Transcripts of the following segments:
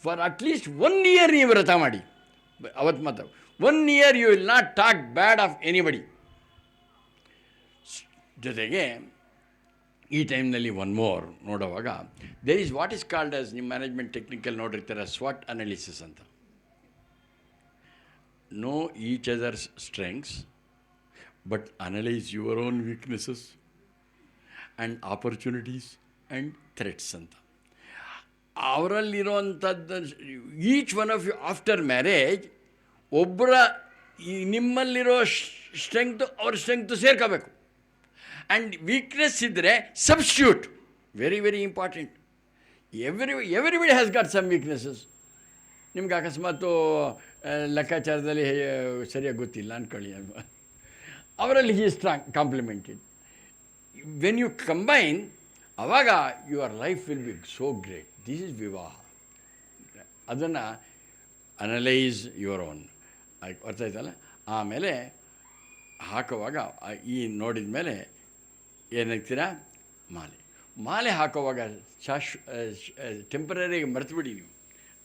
For at least 1 year ನೀವು ವ್ರತ ಮಾಡಿ. ಅವತ್ತು ಮಾತ್ರ 1 year you will not talk bad of anybody. ಜೊತೆಗೆ ಈ ಟೈಮ್ನಲ್ಲಿ ಒನ್ ಮೋರ್ ನೋಡುವಾಗ there is what is called as, ನಿಮ್ಮ ಮ್ಯಾನೇಜ್ಮೆಂಟ್ ಟೆಕ್ನಿಕಲ್ ನೋಡಿರ್ತಾರೆ, ಸ್ವಾಟ್ ಅನಾಲಿಸಿಸ್ ಅಂತ. Know each others strengths but analyse your own weaknesses and opportunities and threats ಅಂತ. ಅವರಲ್ಲಿರುವಂಥದ್ದು each one of you after marriage ಒಬ್ಬರ ನಿಮ್ಮಲ್ಲಿರೋ ಸ್ಟ್ರೆಂಗ್ತು ಅವ್ರ ಸ್ಟ್ರೆಂಗ್ತು ಸೇರ್ಕೋಬೇಕು. ಆ್ಯಂಡ್ ವೀಕ್ನೆಸ್ ಇದ್ದರೆ substitute, very very important. Everybody has got some weaknesses. ನಿಮ್ಗೆ ಅಕಸ್ಮಾತು ಲೆಕ್ಕಾಚಾರದಲ್ಲಿ ಸರಿಯಾಗಿ ಗೊತ್ತಿಲ್ಲ ಅಂದ್ಕೊಳ್ಳಿ ಅಲ್ವಾ, ಅವರಲ್ಲಿ he strong complemented. When you combine, ಆವಾಗ your life will be so great. This is ವಿವಾಹ. ಅದನ್ನು ಅನಲೈಸ್ ಯುವರ್ ಓನ್ ಅರ್ಥ ಆಯ್ತಲ್ಲ. ಆಮೇಲೆ ಹಾಕುವಾಗ ಈ ನೋಡಿದ ಮೇಲೆ ಏನಾಗ್ತೀರಾ, ಮಾಲೆ ಹಾಕುವಾಗ ಟೆಂಪರರಿಗೆ ಮರೆತುಬಿಡಿ ನೀವು.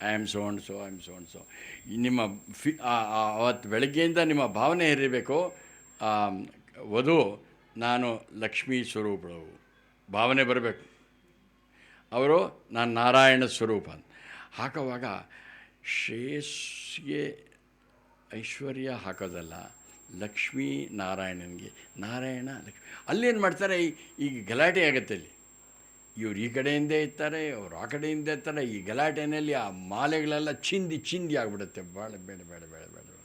I am so and so, I am so and so. ನಿಮ್ಮ ಅವತ್ತು ಬೆಳಗ್ಗೆಯಿಂದ ನಿಮ್ಮ ಭಾವನೆ ಇರಬೇಕು, ವಧು ನಾನು ಲಕ್ಷ್ಮೀ ಸ್ವರೂಪಳು ಭಾವನೆ ಬರಬೇಕು, ಅವರು ನಾನು ನಾರಾಯಣ ಸ್ವರೂಪ ಅಂತ ಹಾಕುವಾಗ ಶ್ರೇಯಸ್ಸಿಗೆ ಐಶ್ವರ್ಯ ಹಾಕೋದಲ್ಲ, ಲಕ್ಷ್ಮೀ ನಾರಾಯಣನಿಗೆ. ನಾರಾಯಣ ಲಕ್ಷ್ಮಿ ಅಲ್ಲೇನು ಮಾಡ್ತಾರೆ, ಈಗ ಗಲಾಟೆ ಆಗುತ್ತೆ ಅಲ್ಲಿ. ಇವ್ರು ಈ ಕಡೆಯಿಂದ ಇರ್ತಾರೆ, ಅವ್ರು ಆ ಕಡೆಯಿಂದ ಇರ್ತಾರೆ. ಈ ಗಲಾಟೆಯಲ್ಲಿ ಆ ಮಾಲೆಗಳೆಲ್ಲ ಚಿಂದಿ ಆಗಿಬಿಡುತ್ತೆ. ಭಾಳ ಬೇಡ ಬೇಡ ಬೇಡ ಬೇಡ ಬೇಡ,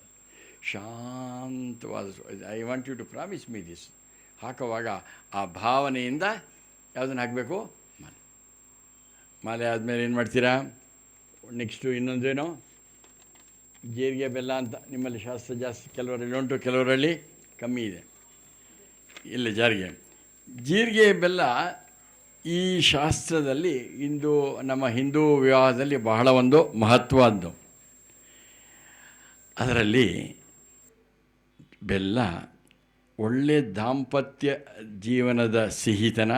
ಶಾಂತವಾದ. I want you to promise me this. ಹಾಕುವಾಗ ಆ ಭಾವನೆಯಿಂದ ಯಾವುದನ್ನು ಹಾಕಬೇಕು, ಮಾಲೆ ಆದಮೇಲೆ ಏನು ಮಾಡ್ತೀರಾ, ನೆಕ್ಸ್ಟು ಇನ್ನೊಂದೇನೋ ಜೀರಿಗೆ ಬೆಲ್ಲ ಅಂತ ನಿಮ್ಮಲ್ಲಿ ಶಾಸ್ತ್ರ ಜಾಸ್ತಿ, ಕೆಲವರಲ್ಲಿ ಉಂಟು, ಕೆಲವರಲ್ಲಿ ಕಮ್ಮಿ ಇದೆ. ಇಲ್ಲ ಜೀರಿಗೆ ಬೆಲ್ಲ ಈ ಶಾಸ್ತ್ರದಲ್ಲಿ ನಮ್ಮ ಹಿಂದೂ ವಿವಾಹದಲ್ಲಿ ಬಹಳ ಒಂದು ಮಹತ್ವದ್ದು. ಅದರಲ್ಲಿ ಬೆಲ್ಲ ಒಳ್ಳೆಯ ದಾಂಪತ್ಯ ಜೀವನದ ಸಿಹಿತನ,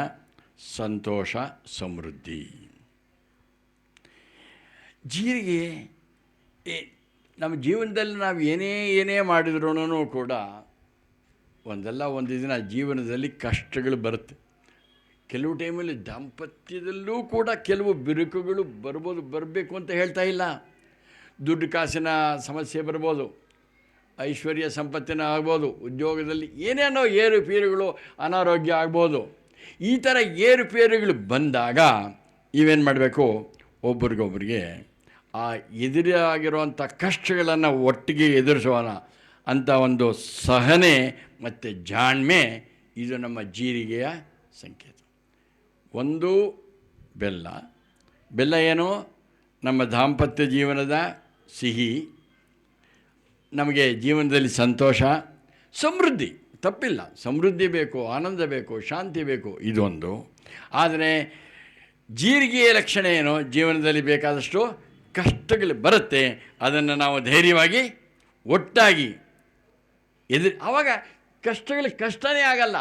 ಸಂತೋಷ, ಸಮೃದ್ಧಿ. ಜೀರಿಗೆ ನಮ್ಮ ಜೀವನದಲ್ಲಿ ನಾವು ಏನೇ ಮಾಡಿದ್ರೂ ಕೂಡ ಒಂದು ದಿನ ಜೀವನದಲ್ಲಿ ಕಷ್ಟಗಳು ಬರುತ್ತೆ. ಕೆಲವು ಟೈಮಲ್ಲಿ ದಾಂಪತ್ಯದಲ್ಲೂ ಕೂಡ ಕೆಲವು ಬಿರುಕುಗಳು ಬರಬೇಕು ಅಂತ ಹೇಳ್ತಾ ಇಲ್ಲ. ದುಡ್ಡು ಕಾಸಿನ ಸಮಸ್ಯೆ ಬರ್ಬೋದು, ಐಶ್ವರ್ಯ ಸಂಪತ್ತಿನ ಆಗ್ಬೋದು, ಉದ್ಯೋಗದಲ್ಲಿ ಏನೇನೋ ಏರುಪೇರುಗಳು, ಅನಾರೋಗ್ಯ ಆಗ್ಬೋದು. ಈ ಥರ ಏರುಪೇರುಗಳು ಬಂದಾಗ ಇವೇನು ಮಾಡಬೇಕು, ಒಬ್ರಿಗೊಬ್ರಿಗೆ ಆ ಎದುರಾಗಿರುವಂಥ ಕಷ್ಟಗಳನ್ನು ಒಟ್ಟಿಗೆ ಎದುರಿಸೋಣ ಅಂತ ಒಂದು ಸಹನೆ ಮತ್ತು ಜಾಣ್ಮೆ, ಇದು ನಮ್ಮ ಜೀರಿಗೆಯ ಸಂಕೇತ. ಒಂದು ಬೆಲ್ಲ ಏನು, ನಮ್ಮ ದಾಂಪತ್ಯ ಜೀವನದ ಸಿಹಿ, ನಮಗೆ ಜೀವನದಲ್ಲಿ ಸಂತೋಷ, ಸಮೃದ್ಧಿ. ತಪ್ಪಿಲ್ಲ, ಸಮೃದ್ಧಿ ಬೇಕು, ಆನಂದ ಬೇಕು, ಶಾಂತಿ ಬೇಕು, ಇದೊಂದು. ಆದರೆ ಜೀರಿಗೆಯ ಲಕ್ಷಣ ಏನು, ಜೀವನದಲ್ಲಿ ಬೇಕಾದಷ್ಟು ಕಷ್ಟಗಳು ಬರುತ್ತೆ, ಅದನ್ನು ನಾವು ಧೈರ್ಯವಾಗಿ ಒಟ್ಟಾಗಿ ಆವಾಗ ಕಷ್ಟನೇ ಆಗಲ್ಲ.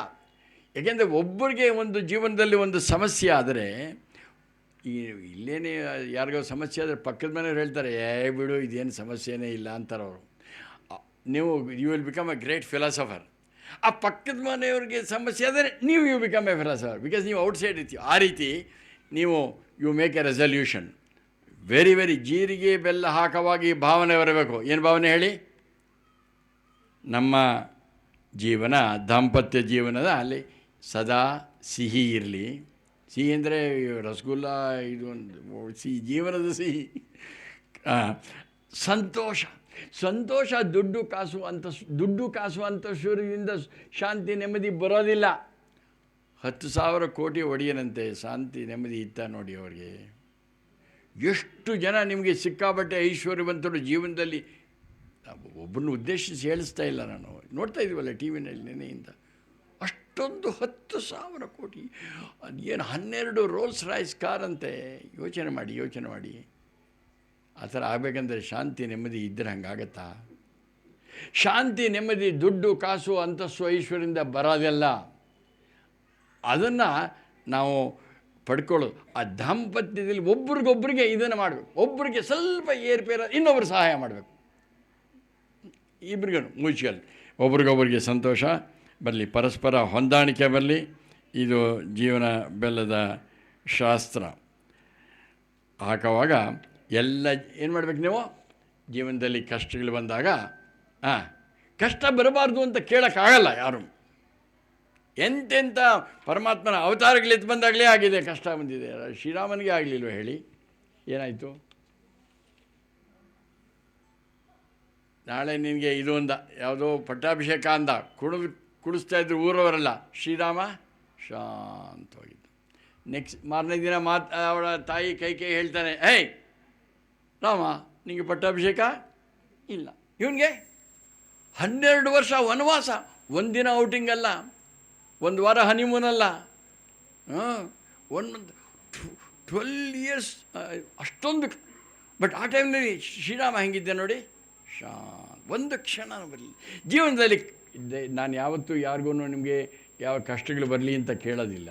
ಏಕೆಂದರೆ ಒಬ್ಬರಿಗೆ ಒಂದು ಜೀವನದಲ್ಲಿ ಒಂದು ಸಮಸ್ಯೆ ಆದರೆ, ಇಲ್ಲೇನೇ ಯಾರಿಗೋ ಸಮಸ್ಯೆ ಆದರೆ ಪಕ್ಕದ ಮನೆಯವ್ರು ಹೇಳ್ತಾರೆ, ಬಿಡು ಇದೇನು ಸಮಸ್ಯೆನೇ ಇಲ್ಲ ಅಂತಾರೆ ಅವರು. ನೀವು you will become a great philosopher. ಆ ಪಕ್ಕದ ಮನೆಯವ್ರಿಗೆ ಸಮಸ್ಯೆ ಆದರೆ you become a philosopher, because ನೀವು ಔಟ್ಸೈಡ್ ಇರ್ತೀವಿ. ಆ ರೀತಿ ನೀವು you make a resolution. Very very ಜೀರಿಗೆ ಬೆಲ್ಲ ಹಾಕುವಾಗ ಈ ಭಾವನೆ ಬರಬೇಕು. ಏನು ಭಾವನೆ ಹೇಳಿ, ನಮ್ಮ ಜೀವನ ದಾಂಪತ್ಯ ಜೀವನದ ಅಲ್ಲಿ ಸದಾ ಸಿಹಿ ಇರಲಿ. ಸಿಹಿ ಅಂದರೆ ರಸಗುಲ್ಲ, ಇದು ಒಂದು ಸಿಹಿ, ಜೀವನದ ಸಿಹಿ. ಸಂತೋಷ ದುಡ್ಡು ಕಾಸು ಅಂತಸ್ತುರಿಂದ ಶಾಂತಿ ನೆಮ್ಮದಿ ಬರೋದಿಲ್ಲ. 10,000 ಕೋಟಿ ಒಡೆಯನಂತೆ ಶಾಂತಿ ನೆಮ್ಮದಿ ಇತ್ತ ನೋಡಿ ಅವ್ರಿಗೆ. ಎಷ್ಟು ಜನ ನಿಮಗೆ ಸಿಕ್ಕಾಬಟ್ಟೆ ಐಶ್ವರ್ಯವಂತರು ಜೀವನದಲ್ಲಿ, ಒಬ್ಬರನ್ನ ಉದ್ದೇಶಿಸಿ ಹೇಳಿಸ್ತಾ ಇಲ್ಲ, ನಾನು ನೋಡ್ತಾ ಇದ್ದೀವಲ್ಲ ಟಿ ವಿನಲ್ಲಿ ನೆನೆಯಿಂದ. ಅಷ್ಟೊಂದು 10,000 ಕೋಟಿ, ಏನು 12 ರೋಲ್ಸ್ ರಾಯ್ಸ್ ಕಾರ್ ಅಂತೆ. ಯೋಚನೆ ಮಾಡಿ. ಆ ಥರ ಆಗಬೇಕಂದ್ರೆ ಶಾಂತಿ ನೆಮ್ಮದಿ ಇದ್ದರೆ ಹಂಗಾಗತ್ತಾ? ಶಾಂತಿ ನೆಮ್ಮದಿ ದುಡ್ಡು ಕಾಸು ಅಂತಸ್ತು ಐಶ್ವರ್ಯದಿಂದ ಬರೋದಲ್ಲ. ಅದನ್ನು ನಾವು ಪಡ್ಕೊಳ್ಳೋದು. ಆ ದಾಂಪತ್ಯದಲ್ಲಿ ಒಬ್ರಿಗೊಬ್ರಿಗೆ ಇದನ್ನು ಮಾಡಬೇಕು. ಒಬ್ರಿಗೆ ಸ್ವಲ್ಪ ಏರ್ಪೇರ, ಇನ್ನೊಬ್ಬರು ಸಹಾಯ ಮಾಡಬೇಕು. ಇಬ್ರಿಗೂ ಮ್ಯೂಚುವಲ್, ಒಬ್ರಿಗೊಬ್ರಿಗೆ ಸಂತೋಷ ಬರಲಿ, ಪರಸ್ಪರ ಹೊಂದಾಣಿಕೆ ಬರಲಿ. ಇದು ಜೀವನ ಬೆಲ್ಲದ ಶಾಸ್ತ್ರ. ಹಾಕುವಾಗ ಎಲ್ಲ ಏನು ಮಾಡಬೇಕು ನೀವು? ಜೀವನದಲ್ಲಿ ಕಷ್ಟಗಳು ಬಂದಾಗ ಕಷ್ಟ ಬರಬಾರ್ದು ಅಂತ ಕೇಳೋಕ್ಕಾಗಲ್ಲ ಯಾರು. ಎಂತೆಂಥ ಪರಮಾತ್ಮನ ಅವತಾರಗಳೆತ್ತು ಬಂದಾಗಲೇ ಆಗಿದೆ, ಕಷ್ಟ ಬಂದಿದೆ. ಶ್ರೀರಾಮನಿಗೆ ಆಗಲಿಲ್ವ ಹೇಳಿ? ಏನಾಯಿತು? ನಾಳೆ ನಿನಗೆ ಇದು ಅಂದ, ಯಾವುದೋ ಪಟ್ಟಾಭಿಷೇಕ ಅಂದ, ಕುಡಿಸ್ತಾ ಇದ್ರು ಊರವರೆಲ್ಲ. ಶ್ರೀರಾಮ ಶಾಂತವಾಗಿದ್ದು. ನೆಕ್ಸ್ಟ್ ಮಾರನೇ ದಿನ ಅವಳ ತಾಯಿ ಕೈ ಹೇಳ್ತಾನೆ, ಏಯ್ ರಾಮ, ನಿಮಗೆ ಪಟ್ಟಾಭಿಷೇಕ ಇಲ್ಲ. ಇವನಿಗೆ 12 ವರ್ಷ ವನವಾಸ, ಒಂದಿನ ಔಟಿಂಗ್ ಅಲ್ಲ, ಒಂದು ವಾರ ಹನಿಮೂನಲ್ಲ, 12 years ಅಷ್ಟೊಂದು. ಬಟ್ ಆ ಟೈಮ್ನಲ್ಲಿ ಶ್ರೀರಾಮ ಹೆಂಗಿದ್ದೆ ನೋಡಿ, ಒಂದು ಕ್ಷಣ ಬರಲಿ ಜೀವನದಲ್ಲಿ. ನಾನು ಯಾವತ್ತೂ ಯಾರಿಗೂ ನಿಮಗೆ ಯಾವ ಕಷ್ಟಗಳು ಬರಲಿ ಅಂತ ಕೇಳೋದಿಲ್ಲ,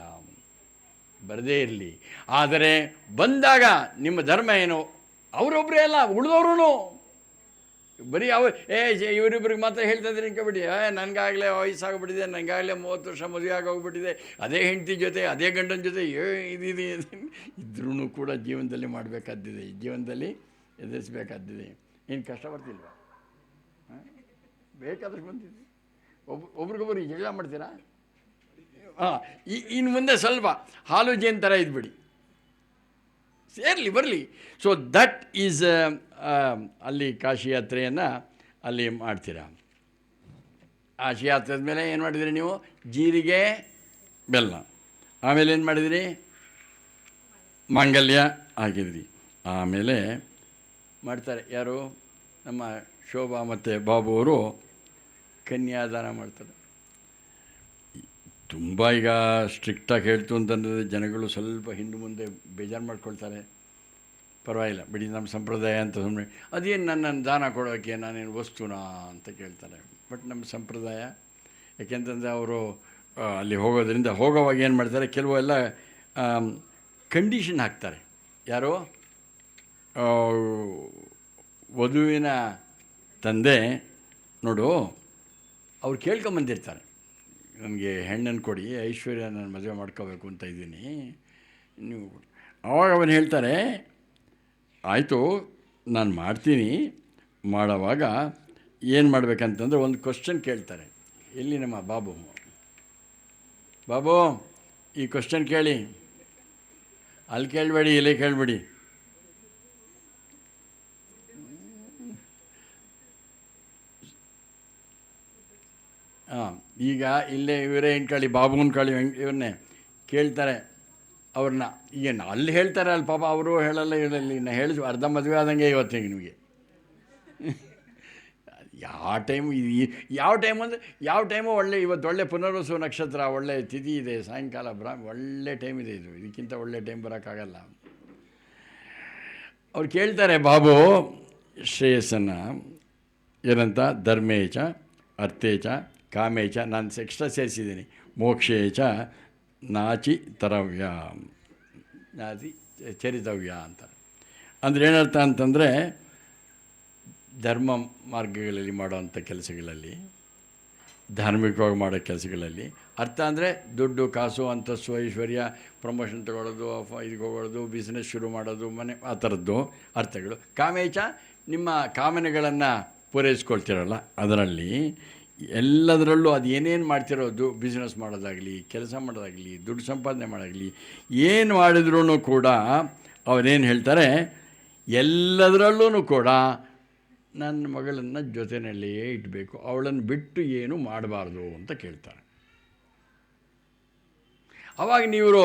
ಬರದೇ ಇರಲಿ. ಆದರೆ ಬಂದಾಗ ನಿಮ್ಮ ಧರ್ಮ ಏನು? ಅವರೊಬ್ಬರೇ ಅಲ್ಲ, ಉಳಿದವರು ಬರೀ ಇವರಿಬ್ಬರಿಗೆ ಮಾತ್ರ ಹೇಳ್ತಾ ಇದ್ರೆ ಇಂಕಬಿಡಿ, ನನಗಾಗಲೇ ವಯಸ್ಸಾಗ್ಬಿಟ್ಟಿದೆ, ನನಗಾಗಲೇ 30 ವರ್ಷ ಮದುವೆ ಆಗೋಗ್ಬಿಟ್ಟಿದೆ, ಅದೇ ಹೆಂಡತಿ ಜೊತೆ ಅದೇ ಗಂಡನ ಜೊತೆ ಇದಿದೆ ಇದ್ರೂ ಕೂಡ ಜೀವನದಲ್ಲಿ ಮಾಡಬೇಕಾದ್ದಿದೆ, ಜೀವನದಲ್ಲಿ ಎದುರಿಸಬೇಕಾದ್ದಿದೆ. ಏನು ಕಷ್ಟ ಬರ್ತಿಲ್ವ? ಬೇಕಾದಷ್ಟು ಬಂದಿದೆ. ಒಬ್ರಿಗೊಬ್ರು ಜಗಳ ಮಾಡ್ತೀರಾ? ಇನ್ನು ಮುಂದೆ ಸ್ವಲ್ಪ ಹಾಲು ಜೇನು ಥರ ಇದ್ಬಿಡಿ, ಸೇರಲಿ ಬರಲಿ. ಸೊ ದಟ್ ಈಸ್ ಅಲ್ಲಿ ಕಾಶಿ ಯಾತ್ರೆಯನ್ನು ಅಲ್ಲಿ ಮಾಡ್ತೀರಾ. ಕಾಶಿ ಯಾತ್ರೆದ ಮೇಲೆ ಏನು ಮಾಡಿದಿರಿ ನೀವು? ಜೀರಿಗೆ ಬೆಲ್ಲ. ಆಮೇಲೆ ಏನು ಮಾಡಿದಿರಿ? ಮಾಂಗಲ್ಯ ಹಾಕಿದ್ರಿ. ಆಮೇಲೆ ಮಾಡ್ತಾರೆ ಯಾರು? ನಮ್ಮ ಶೋಭಾ ಮತ್ತು ಬಾಬು ಅವರು ಕನ್ಯಾದಾನ ಮಾಡ್ತಾರೆ. ತುಂಬ ಈಗ ಸ್ಟ್ರಿಕ್ಟಾಗಿ ಹೇಳ್ತು ಅಂತಂದರೆ ಜನಗಳು ಸ್ವಲ್ಪ ಹಿಂದೆ ಮುಂದೆ ಬೇಜಾರು ಮಾಡ್ಕೊಳ್ತಾರೆ. ಪರವಾಗಿಲ್ಲ ಬಿಡಿ, ನಮ್ಮ ಸಂಪ್ರದಾಯ ಅಂತ ಸುಮ್ಮನೆ ಅದೇನು ನನ್ನನ್ನು ದಾನ ಕೊಡೋಕ್ಕೆ ನಾನೇನು ವಸ್ತುನಾ ಅಂತ ಕೇಳ್ತಾರೆ. ಬಟ್ ನಮ್ಮ ಸಂಪ್ರದಾಯ, ಯಾಕೆಂತಂದರೆ ಅವರು ಅಲ್ಲಿ ಹೋಗೋದ್ರಿಂದ ಹೋಗೋವಾಗ ಏನು ಮಾಡ್ತಾರೆ, ಕೆಲವೆಲ್ಲ ಕಂಡೀಷನ್ ಹಾಕ್ತಾರೆ. ಯಾರು? ವಧುವಿನ ತಂದೆ ನೋಡು, ಅವ್ರು ಕೇಳ್ಕೊಂಬಂದಿರ್ತಾರೆ, ನನಗೆ ಹೆಣ್ಣನ್ನು ಕೊಡಿ, ಐಶ್ವರ್ಯ ನಾನು ಮದುವೆ ಮಾಡ್ಕೋಬೇಕು ಅಂತ ಇದ್ದೀನಿ ನೀವು. ಆವಾಗ ಅವನು ಹೇಳ್ತಾರೆ, ಆಯಿತು ನಾನು ಮಾಡ್ತೀನಿ. ಮಾಡೋವಾಗ ಏನು ಮಾಡಬೇಕಂತಂದ್ರೆ ಒಂದು ಕ್ವಶನ್ ಕೇಳ್ತಾರೆ. ಎಲ್ಲಿ ನಮ್ಮ ಬಾಬು ಈ ಕ್ವಶನ್ ಕೇಳಿ, ಅಲ್ಲಿ ಕೇಳಬೇಡಿ, ಇಲ್ಲೇ ಕೇಳಬೇಡಿ. ಈಗ ಇಲ್ಲೇ ಇವರೇ ಹೆಣ್ಕಳಿ, ಬಾಬುನ ಕಳಿ ಇವ್ರನ್ನೇ ಕೇಳ್ತಾರೆ ಅವ್ರನ್ನ. ಏನು ಅಲ್ಲಿ ಹೇಳ್ತಾರೆ, ಅಲ್ಲಿ ಪಾಪ ಅವರು ಹೇಳಲ್ಲ, ಇರಲಿ ನಾ ಹೇಳಿದ್ವಿ ಅರ್ಧ ಮದುವೆ ಆದಂಗೆ ಇವತ್ತಿಗೆ ನಿಮಗೆ. ಯಾವ ಟೈಮ್ ಅಂದರೆ ಯಾವ ಟೈಮು ಒಳ್ಳೆ, ಇವತ್ತು ಒಳ್ಳೆ ಪುನರ್ವಸು ನಕ್ಷತ್ರ, ಒಳ್ಳೆ ತಿಥಿ ಇದೆ, ಸಾಯಂಕಾಲ ಒಳ್ಳೆ ಟೈಮ್ ಇದೆ. ಇದಕ್ಕಿಂತ ಒಳ್ಳೆ ಟೈಮ್ ಬರೋಕ್ಕಾಗಲ್ಲ. ಅವ್ರು ಕೇಳ್ತಾರೆ ಬಾಬು ಶ್ರೇಯಸ್ಸನ್ನು ಏನಂತ, ಧರ್ಮೇಚ ಅರ್ಥೇಚ ಕಾಮೇಚ, ನಾನು ಎಕ್ಸ್ಟ್ರಾ ಸೇರಿಸಿದ್ದೀನಿ, ಮೋಕ್ಷೇಚ ನಾಚಿ ತರವ್ಯ, ನಾಚಿ ಚರಿತವ್ಯ ಅಂತಾರೆ. ಅಂದರೆ ಏನರ್ಥ ಅಂತಂದರೆ, ಧರ್ಮ ಮಾರ್ಗಗಳಲ್ಲಿ ಮಾಡೋವಂಥ ಕೆಲಸಗಳಲ್ಲಿ, ಧಾರ್ಮಿಕವಾಗಿ ಮಾಡೋ ಕೆಲಸಗಳಲ್ಲಿ. ಅರ್ಥ ಅಂದರೆ ದುಡ್ಡು ಕಾಸು ಅಂತಸ್ತು ಐಶ್ವರ್ಯ, ಪ್ರಮೋಷನ್ ತೊಗೊಳ್ಳೋದು, ಇದಕ್ಕೆ ಹೋಗೋದು, ಬಿಸ್ನೆಸ್ ಶುರು ಮಾಡೋದು, ಮನೆ, ಆ ಥರದ್ದು ಅರ್ಥಗಳು. ಕಾಮೇಚ, ನಿಮ್ಮ ಕಾಮನೆಗಳನ್ನು ಪೂರೈಸ್ಕೊಳ್ತಿರಲ್ಲ, ಅದರಲ್ಲಿ ಎಲ್ಲದರಲ್ಲೂ ಅದು ಏನೇನು ಮಾಡ್ತಿರೋದು, ಬಿಸ್ನೆಸ್ ಮಾಡೋದಾಗಲಿ, ಕೆಲಸ ಮಾಡೋದಾಗಲಿ, ದುಡ್ಡು ಸಂಪಾದನೆ ಮಾಡೋದಾಗಲಿ, ಏನು ಮಾಡಿದ್ರೂ ಕೂಡ ಅವರೇನು ಹೇಳ್ತಾರೆ, ಎಲ್ಲದರಲ್ಲೂ ಕೂಡ ನನ್ನ ಮಗಳನ್ನು ಜೊತೆಯಲ್ಲಿಯೇ ಇಡಬೇಕು, ಅವಳನ್ನು ಬಿಟ್ಟು ಏನು ಮಾಡಬಾರ್ದು ಅಂತ ಕೇಳ್ತಾರೆ. ಆವಾಗ ನೀವು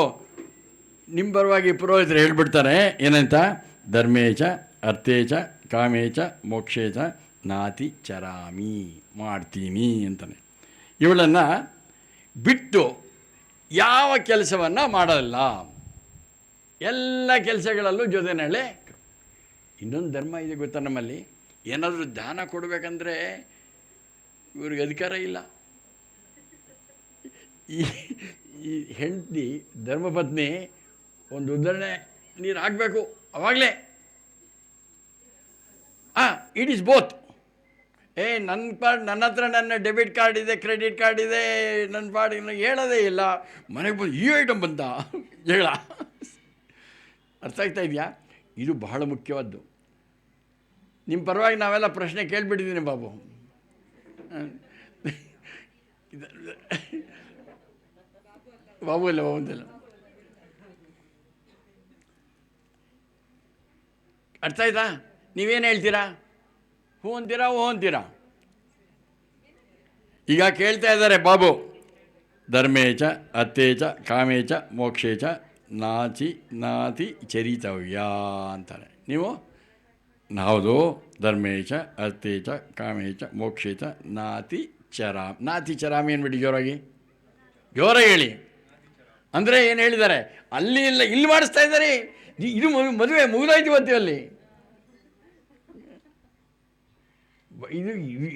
ನಿಮ್ಮ ಪರವಾಗಿ ಪುರೋಹಿತರು ಹೇಳ್ಬಿಡ್ತಾರೆ ಏನಂತ, ಧರ್ಮೇಚ ಅರ್ಥೇಚ ಕಾಮೇಚ ಮೋಕ್ಷೇಚ ನಾತಿ ಚರಾಮಿ, ಮಾಡ್ತೀನಿ ಅಂತಾನೆ. ಇವಳನ್ನು ಬಿಟ್ಟು ಯಾವ ಕೆಲಸವನ್ನು ಮಾಡಲ್ಲ, ಎಲ್ಲ ಕೆಲಸಗಳಲ್ಲೂ ಜೊತೆಯಲ್ಲೇ. ಇನ್ನೊಂದು ಧರ್ಮ ಇದೆ ಗೊತ್ತಾ ನಮ್ಮಲ್ಲಿ, ಏನಾದರೂ ದಾನ ಕೊಡಬೇಕಂದ್ರೆ ಇವ್ರಿಗೆ ಅಧಿಕಾರ ಇಲ್ಲ. ಈ ಹೆಂಡತಿ ಧರ್ಮಪತ್ನಿ ಒಂದು ಉದಾಹರಣೆ, ನೀರು ಹಾಕಬೇಕು ಅವಾಗಲೇ. It is both. ನನ್ನ ಹತ್ರ ನನ್ನ ಡೆಬಿಟ್ ಕಾರ್ಡ್ ಇದೆ, ಕ್ರೆಡಿಟ್ ಕಾರ್ಡ್ ಇದೆ, ನನ್ನ ಪಾಡಿಗೆ ಹೇಳೋದೇ ಇಲ್ಲ. ಮನೆಗೆ ಬಂದು ಈ ಐಟಮ್ ಬಂತ ಹೇಳ. ಅರ್ಥ ಆಗ್ತಾ ಇದೆಯಾ? ಇದು ಬಹಳ ಮುಖ್ಯವಾದ್ದು. ನಿಮ್ಮ ಪರವಾಗಿ ನಾವೆಲ್ಲ ಪ್ರಶ್ನೆ ಕೇಳಿಬಿಟ್ಟಿದ್ದೀನಿ ಬಾಬು. ಬಾಬು ಇಲ್ಲ, ಬಾಬು ಅಂತಿಲ್ಲ. ಅರ್ಥ ಆಯ್ತಾ? ನೀವೇನು ಹೇಳ್ತೀರಾ? ಹ್ಞೂ ಅಂತೀರಾ, ಹ್ಞೂ ಅಂತೀರಾ? ಈಗ ಕೇಳ್ತಾ ಇದ್ದಾರೆ ಬಾಬು, ಧರ್ಮೇಚ ಅರ್ಥೇಚ ಕಾಮೇಚ ಮೋಕ್ಷೇಚ ನಾತಿ ಚರಿತವ್ಯ ಅಂತಾರೆ. ನೀವು ಹೌದು, ಧರ್ಮೇಚ ಅರ್ಥೇಚ ಕಾಮೇಚ ಮೋಕ್ಷೇಚ ನಾತಿ ಚರಾಮಿ ಏನ್ಬಿಟ್ಟು ಜೋರಾಗಿ ಹೇಳಿ. ಅಂದರೆ ಏನು ಹೇಳಿದ್ದಾರೆ? ಅಲ್ಲಿ ಇಲ್ಲ, ಇಲ್ಲಿ ಮಾಡಿಸ್ತಾ ಇದ್ದಾರೆ. ಇದು ಮದುವೆ ಮುಗಿದಾಯ್ತು ಇವತ್ತು. ಅಲ್ಲಿ ಇದು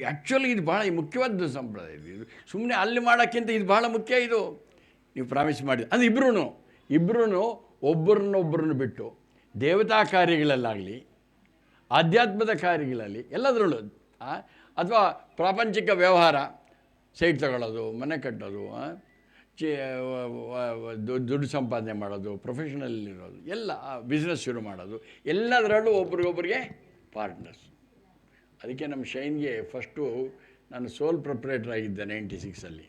ಆ್ಯಕ್ಚುಲಿ ಇದು ಭಾಳ ಮುಖ್ಯವಾದ ಸಂಪ್ರದಾಯ. ಇದು ಸುಮ್ಮನೆ ಅಲ್ಲಿ ಮಾಡೋಕ್ಕಿಂತ ಇದು ಭಾಳ ಮುಖ್ಯ. ಇದು ನೀವು ಪ್ರಾಮಿಸ್ ಮಾಡಿದ ಅಂದರೆ ಇಬ್ಬರೂ ಒಬ್ಬರನ್ನೊಬ್ಬರನ್ನು ಬಿಟ್ಟು ದೇವತಾ ಕಾರ್ಯಗಳಲ್ಲಾಗಲಿ, ಆಧ್ಯಾತ್ಮದ ಕಾರ್ಯಗಳಲ್ಲಿ, ಎಲ್ಲದರಲ್ಲೂ, ಅಥವಾ ಪ್ರಾಪಂಚಿಕ ವ್ಯವಹಾರ, ಸೈಟ್ ತಗೊಳ್ಳೋದು, ಮನೆ ಕಟ್ಟೋದು, ದುಡ್ಡು ಸಂಪಾದನೆ ಮಾಡೋದು, ಪ್ರೊಫೆಷನಲ್ ಇರೋದು, ಎಲ್ಲ ಬಿಸ್ನೆಸ್ ಶುರು ಮಾಡೋದು, ಎಲ್ಲದರಲ್ಲೂ ಒಬ್ರಿಗೊಬ್ರಿಗೆ ಪಾರ್ಟ್ನರ್ಸ್. ಅದಕ್ಕೆ ನಮ್ಮ ಶೈನ್ಗೆ ಫಸ್ಟು ನಾನು ಸೋಲ್ ಪ್ರೊಪ್ರೈಟರ್ ಆಗಿದ್ದೆ 96ಅಲ್ಲಿ.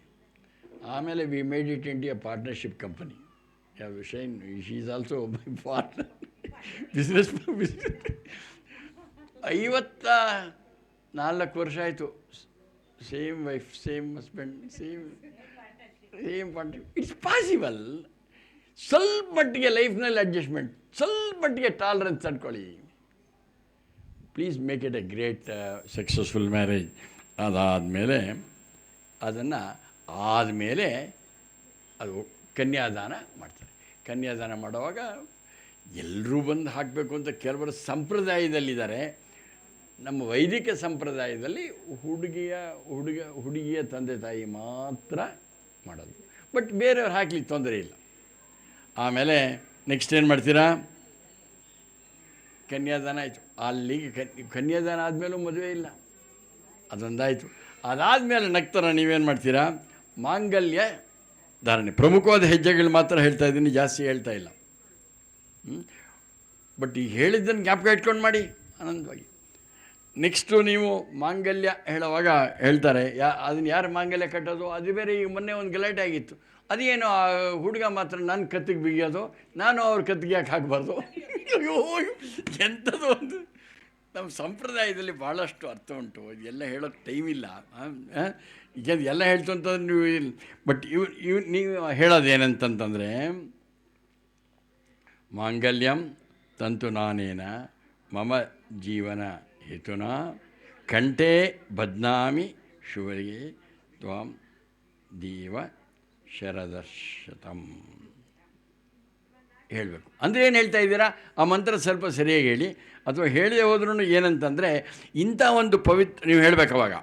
ಆಮೇಲೆ we made it into a partnership company. ಯಾವುದು ಶೈನ್, she is also my partner. Business 54 ವರ್ಷ ಆಯಿತು. Same wife, same husband, same partner. It's possible. ಸ್ವಲ್ಪ ಮಟ್ಟಿಗೆ ಲೈಫ್ನಲ್ಲಿ ಅಡ್ಜಸ್ಟ್ಮೆಂಟ್, ಸ್ವಲ್ಪ ಮಟ್ಟಿಗೆ ಟಾಲರೆನ್ಸ್ ತಡ್ಕೊಳ್ಳಿ. Please make it a great successful marriage. ಅದಾದಮೇಲೆ ಆದಮೇಲೆ ಅದು ಕನ್ಯಾದಾನ ಮಾಡ್ತಾರೆ. ಕನ್ಯಾದಾನ ಮಾಡುವಾಗ ಎಲ್ಲರೂ ಬಂದು ಹಾಕಬೇಕು ಅಂತ ಕೆಲವರು ಸಂಪ್ರದಾಯದಲ್ಲಿದ್ದಾರೆ. ನಮ್ಮ ವೈದಿಕ ಸಂಪ್ರದಾಯದಲ್ಲಿ ಹುಡುಗಿಯ ತಂದೆ ತಾಯಿ ಮಾತ್ರ ಮಾಡೋದು. ಬಟ್ ಬೇರೆಯವ್ರು ಹಾಕ್ಲಿಕ್ಕೆ ತೊಂದರೆ ಇಲ್ಲ. ಆಮೇಲೆ ನೆಕ್ಸ್ಟ್ ಏನು ಮಾಡ್ತೀರಾ? ಕನ್ಯಾದಾನ ಆಯಿತು. ಅಲ್ಲಿಗೆ ಕನ್ಯಾದಾನ ಆದಮೇಲೂ ಮದುವೆ ಇಲ್ಲ, ಅದೊಂದಾಯಿತು. ಅದಾದಮೇಲೆ ನಗ್ತರ ನೀವೇನು ಮಾಡ್ತೀರಾ? ಮಾಂಗಲ್ಯ ಧಾರಣೆ. ಪ್ರಮುಖವಾದ ಹೆಜ್ಜೆಗಳು ಮಾತ್ರ ಹೇಳ್ತಾ ಇದ್ದೀನಿ, ಜಾಸ್ತಿ ಹೇಳ್ತಾ ಇಲ್ಲ. ಬಟ್ ಈಗ ಹೇಳಿದ್ದನ್ನು ಜ್ಞಾಪಕ ಇಟ್ಕೊಂಡು ಮಾಡಿ ಆನಂದವಾಗಿ. ನೆಕ್ಸ್ಟು ನೀವು ಮಾಂಗಲ್ಯ ಹೇಳುವಾಗ ಹೇಳ್ತಾರೆ, ಅದನ್ನು ಯಾರು ಮಾಂಗಲ್ಯ ಕಟ್ಟೋದು? ಅದು ಬೇರೆ. ಈಗ ಮೊನ್ನೆ ಒಂದು ಗಲಾಟೆ ಆಗಿತ್ತು. ಅದೇನು ಹುಡುಗ ಮಾತ್ರ ನನ್ನ ಕತ್ತಿಗೆ ಬಿಗಿಯೋದು, ನಾನು ಅವ್ರ ಕತ್ತಿಗೆ ಯಾಕೆ ಹಾಕಬಾರ್ದು? ಅಯ್ಯೋ, ಎಂಥದ್ದು ಒಂದು ನಮ್ಮ ಸಂಪ್ರದಾಯದಲ್ಲಿ ಭಾಳಷ್ಟು ಅರ್ಥ ಉಂಟು. ಇದೆಲ್ಲ ಹೇಳೋಕ್ಕೆ ಟೈಮ್ ಇಲ್ಲ. ಈಗ ಎಲ್ಲ ಹೇಳ್ತು ಅಂತಂದ್ರೆ ನೀವು ಇಲ್ಲ. ಬಟ್ ನೀವು ಹೇಳೋದೇನಂತಂತಂದರೆ, ಮಾಂಗಲ್ಯಂ ತಂತು ನಾನೇನ ಮಮ ಜೀವನ ಹೇತುನ ಕಂಠೆ ಬದ್ನಾಮಿ ಶುಭಗೆ ತ್ವಾಂ ದೀವ ಶರದರ್ಶತಂ ಹೇಳಬೇಕು. ಅಂದರೆ ಏನು ಹೇಳ್ತಾ ಇದ್ದೀರಾ? ಆ ಮಂತ್ರ ಸ್ವಲ್ಪ ಸರಿಯಾಗಿ ಹೇಳಿ. ಅಥವಾ ಹೇಳದೆ ಹೋದ್ರೂ ಏನಂತಂದರೆ, ಇಂಥ ಒಂದು ಪವಿತ್ರ ನೀವು ಹೇಳಬೇಕು. ಅವಾಗ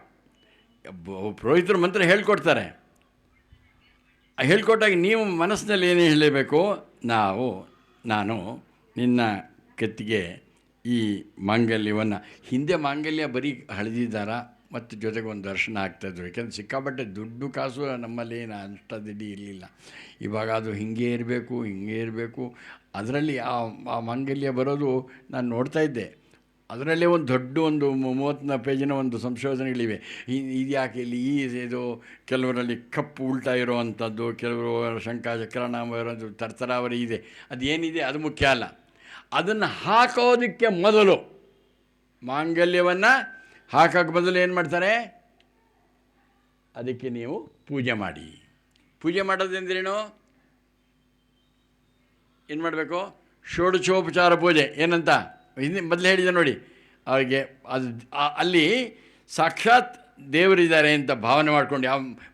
ಪುರೋಹಿತರು ಮಂತ್ರ ಹೇಳ್ಕೊಡ್ತಾರೆ. ಹೇಳ್ಕೊಟ್ಟಾಗ ನೀವು ಮನಸ್ಸಿನಲ್ಲಿ ಏನೇ ಹೇಳಬೇಕು? ನಾನು ನಿನ್ನ ಕತ್ತಿಗೆ ಈ ಮಾಂಗಲ್ಯವನ್ನು, ಹಿಂದೆ ಮಾಂಗಲ್ಯ ಬರೀ ಹಳೆದಿದ್ದಾರ ಮತ್ತು ಜೊತೆಗೆ ಒಂದು ದರ್ಶನ ಆಗ್ತಾಯಿದ್ರು. ಯಾಕೆಂದರೆ ಸಿಕ್ಕಾಪಟ್ಟೆ ದುಡ್ಡು ಕಾಸು ನಮ್ಮಲ್ಲಿ ಏನು ಅಷ್ಟದಿಡ್ಡಿ ಇರಲಿಲ್ಲ. ಇವಾಗ ಅದು ಹಿಂಗೆ ಇರಬೇಕು. ಅದರಲ್ಲಿ ಆ ಮಾಂಗಲ್ಯ ಬರೋದು ನಾನು ನೋಡ್ತಾ ಇದ್ದೆ. ಅದರಲ್ಲೇ ಒಂದು ದೊಡ್ಡ 30 ಪೇಜಿನ ಒಂದು ಸಂಶೋಧನೆಗಳಿವೆ. ಇದು ಯಾಕೆ ಇಲ್ಲಿ ಇದು ಕೆಲವರಲ್ಲಿ ಕಪ್ಪು ಉಲ್ಟಾ ಇರೋವಂಥದ್ದು, ಕೆಲವರು ಶಂಖ ಚಕ್ರನಾಮ ಇರೋದು, ತರ್ತರಾವರಿ ಇದೆ. ಅದೇನಿದೆ ಅದು ಮುಖ್ಯ ಅಲ್ಲ. ಅದನ್ನು ಹಾಕೋದಕ್ಕೆ ಮೊದಲು, ಮಾಂಗಲ್ಯವನ್ನು ಹಾಕೋಕ್ಕೆ ಮೊದಲು ಏನು ಮಾಡ್ತಾರೆ? ಅದಕ್ಕೆ ನೀವು ಪೂಜೆ ಮಾಡಿ. ಪೂಜೆ ಮಾಡೋದೆಂದ್ರೇನು? ಏನು ಮಾಡಬೇಕು? ಷೋಡಶೋಪಚಾರ ಪೂಜೆ. ಏನಂತ ಹಿಂದೆ ಮೊದಲು ಹೇಳಿದೆ ನೋಡಿ. ಅವ್ರಿಗೆ ಅದು ಅಲ್ಲಿ ಸಾಕ್ಷಾತ್ ದೇವರಿದ್ದಾರೆ ಅಂತ ಭಾವನೆ ಮಾಡ್ಕೊಂಡು,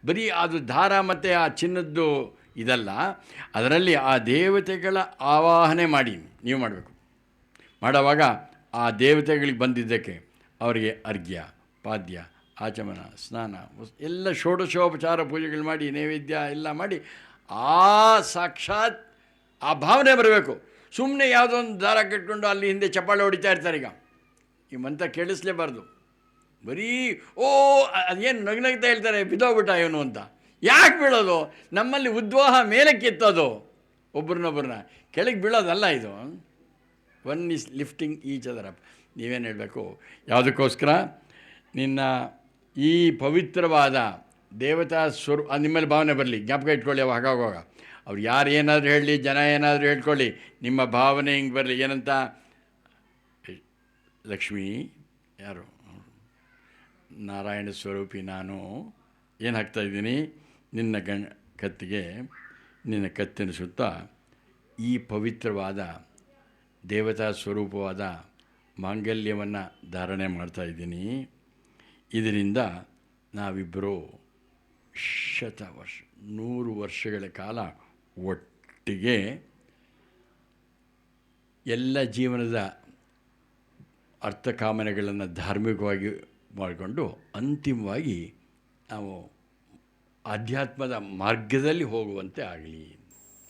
ಬರೀ ಅದು ದಾರ ಮತ್ತು ಆ ಚಿನ್ನದ್ದು ಇದಲ್ಲ, ಅದರಲ್ಲಿ ಆ ದೇವತೆಗಳ ಆವಾಹನೆ ಮಾಡಿ ನೀವು ಮಾಡಬೇಕು. ಮಾಡೋವಾಗ ಆ ದೇವತೆಗಳಿಗೆ ಬಂದಿದ್ದಕ್ಕೆ ಅವರಿಗೆ ಅರ್ಘ್ಯ, ಪಾದ್ಯ, ಆಚಮನ, ಸ್ನಾನ ಎಲ್ಲ ಷೋಡಶೋಪಚಾರ ಪೂಜೆಗಳು ಮಾಡಿ, ನೈವೇದ್ಯ ಎಲ್ಲ ಮಾಡಿ, ಆ ಸಾಕ್ಷಾತ್ ಆ ಭಾವನೆ ಬರಬೇಕು. ಸುಮ್ಮನೆ ಯಾವುದೋ ಒಂದು ದಾರ ಕಟ್ಕೊಂಡು ಅಲ್ಲಿ ಹಿಂದೆ ಚಪ್ಪಾಳೆ ಹೊಡಿತಾ ಇರ್ತಾರೆ. ಈಗ ಈ ಮಂತ್ರ ಕೇಳಿಸ್ಲೇಬಾರ್ದು. ಬರೀ ಓ ಅದೇನು ನಗ್ನಗ್ತಾ ಹೇಳ್ತಾರೆ ಬಿದ್ದೋಗ್ಬಿಟ್ಟ ಇವನು ಅಂತ. ಯಾಕೆ ಬೀಳೋದು? ನಮ್ಮಲ್ಲಿ ಉದ್ವಾಹ ಮೇಲಕ್ಕೆ ಎತ್ತೋದು, ಒಬ್ರನ್ನೊಬ್ಬರನ್ನ ಕೆಳಗೆ ಬೀಳೋದಲ್ಲ ಇದು. One is lifting each other up. ನೀವೇನು ಹೇಳಬೇಕು? ಯಾವುದಕ್ಕೋಸ್ಕರ? ನಿನ್ನ ಈ ಪವಿತ್ರವಾದ ದೇವತಾ ನಿಮ್ಮಲ್ಲಿ ಭಾವನೆ ಬರಲಿ. ಜ್ಞಾಪಕ ಇಟ್ಕೊಳ್ಳಿ ಅವು ಹಾಗಾಗುವಾಗ. ಅವ್ರು ಯಾರು ಏನಾದರೂ ಹೇಳಲಿ, ಜನ ಏನಾದರೂ ಹೇಳ್ಕೊಳ್ಳಿ, ನಿಮ್ಮ ಭಾವನೆ ಹಿಂಗೆ ಬರಲಿ. ಏನಂತ? ಲಕ್ಷ್ಮೀ ಯಾರು? ನಾರಾಯಣ ಸ್ವರೂಪಿ ನಾನು ಏನು ಹಾಕ್ತಾಯಿದ್ದೀನಿ? ನಿನ್ನ ಕತ್ತಿಗೆ, ನಿನ್ನ ಕತ್ತಿನ ಸುತ್ತ ಈ ಪವಿತ್ರವಾದ ದೇವತಾ ಸ್ವರೂಪವಾದ ಮಾಂಗಲ್ಯವನ್ನು ಧಾರಣೆ ಮಾಡ್ತಾಯಿದ್ದೀನಿ. ಇದರಿಂದ ನಾವಿಬ್ಬರು 100 ವರ್ಷಗಳ ಕಾಲ ಒಟ್ಟಿಗೆ ಎಲ್ಲ ಜೀವನದ ಅರ್ಥಕಾಮನೆಗಳನ್ನು ಧಾರ್ಮಿಕವಾಗಿ ಮಾಡಿಕೊಂಡು ಅಂತಿಮವಾಗಿ ನಾವು ಆಧ್ಯಾತ್ಮದ ಮಾರ್ಗದಲ್ಲಿ ಹೋಗುವಂತೆ ಆಗಲಿ.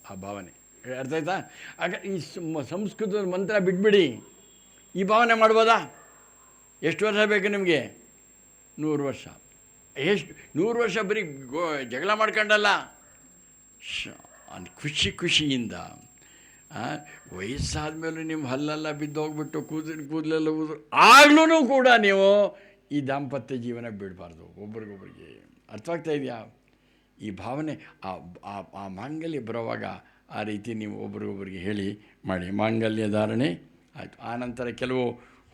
ಆ ಭಾವನೆ ಅರ್ಥ ಆಯ್ತಾ? ಆಗ ಈ ಸಂಸ್ಕೃತದ ಮಂತ್ರ ಬಿಟ್ಬಿಡಿ, ಈ ಭಾವನೆ ಮಾಡ್ಬೋದಾ? ಎಷ್ಟು ವರ್ಷ ಬೇಕು ನಿಮಗೆ? 100 ವರ್ಷ. ಎಷ್ಟು 100 ವರ್ಷ ಬರೀ ಜಗಳ ಮಾಡ್ಕೊಂಡಲ್ಲ, ಖುಷಿಯಿಂದ. ವಯಸ್ಸಾದ ಮೇಲೂ ನಿಮ್ಮ ಹಲ್ಲೆಲ್ಲ ಬಿದ್ದೋಗ್ಬಿಟ್ಟು ಕೂದಲೆಲ್ಲ ಆಗ್ಲೂ ಕೂಡ ನೀವು ಈ ದಾಂಪತ್ಯ ಜೀವನ ಬಿಡಬಾರ್ದು. ಒಬ್ರಿಗೊಬ್ರಿಗೆ ಅರ್ಥವಾಗ್ತಾ ಇದೆಯಾ? ಈ ಭಾವನೆ ಆ ಮಾಂಗಲ್ಯ ಬರೋವಾಗ ಆ ರೀತಿ ನೀವು ಒಬ್ರಿಗೊಬ್ರಿಗೆ ಹೇಳಿ ಮಾಡಿ. ಮಾಂಗಲ್ಯ ಧಾರಣೆ ಆಯಿತು. ಆನಂತರ ಕೆಲವು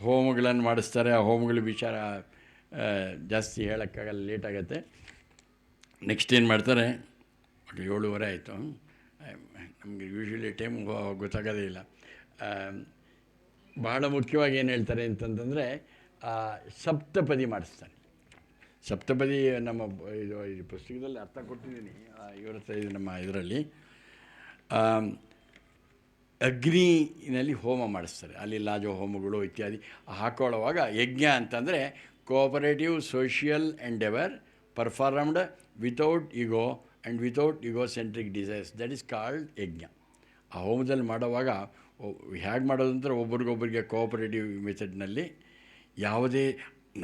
ಹೋಮಗಳನ್ನು ಮಾಡಿಸ್ತಾರೆ. ಆ ಹೋಮಗಳ ವಿಚಾರ ಜಾಸ್ತಿ ಹೇಳೋಕ್ಕಾಗಲ್ಲ, ಲೇಟ್ ಆಗುತ್ತೆ. ನೆಕ್ಸ್ಟ್ ಏನು ಮಾಡ್ತಾರೆ? 7:30 ಆಯಿತು. ನಮಗೆ ಯೂಶ್ವಲಿ ಟೈಮ್ ಗೊತ್ತಾಗೋದೇ ಇಲ್ಲ. ಬಹಳ ಮುಖ್ಯವಾಗಿ ಏನು ಹೇಳ್ತಾರೆ ಅಂತಂತಂದರೆ ಸಪ್ತಪದಿ ಮಾಡಿಸ್ತಾನೆ. ಸಪ್ತಪದಿ ನಮ್ಮ ಈ ಪುಸ್ತಕದಲ್ಲಿ ಅರ್ಥ ಕೊಟ್ಟಿದ್ದೀನಿ. ಇವರ ಹತ್ರ ಇದು ನಮ್ಮ ಇದರಲ್ಲಿ ಅಗ್ನಿನಲ್ಲಿ ಹೋಮ ಮಾಡಿಸ್ತಾರೆ. ಅಲ್ಲಿ ಲಾಜೋ ಹೋಮಗಳು ಇತ್ಯಾದಿ ಹಾಕೊಳ್ಳುವಾಗ ಯಜ್ಞ ಅಂತಂದರೆ cooperative social endeavour performed without ego and without egocentric desires, that is called yajna. ಆ ಹೋಮದಲ್ಲಿ ಮಾಡುವಾಗ ಹೇಗೆ ಮಾಡೋದಂದ್ರೆ ಒಬ್ರಿಗೊಬ್ಬರಿಗೆ ಕೋಆಪರೇಟಿವ್ ಮೆಥಡ್ನಲ್ಲಿ ಯಾವುದೇ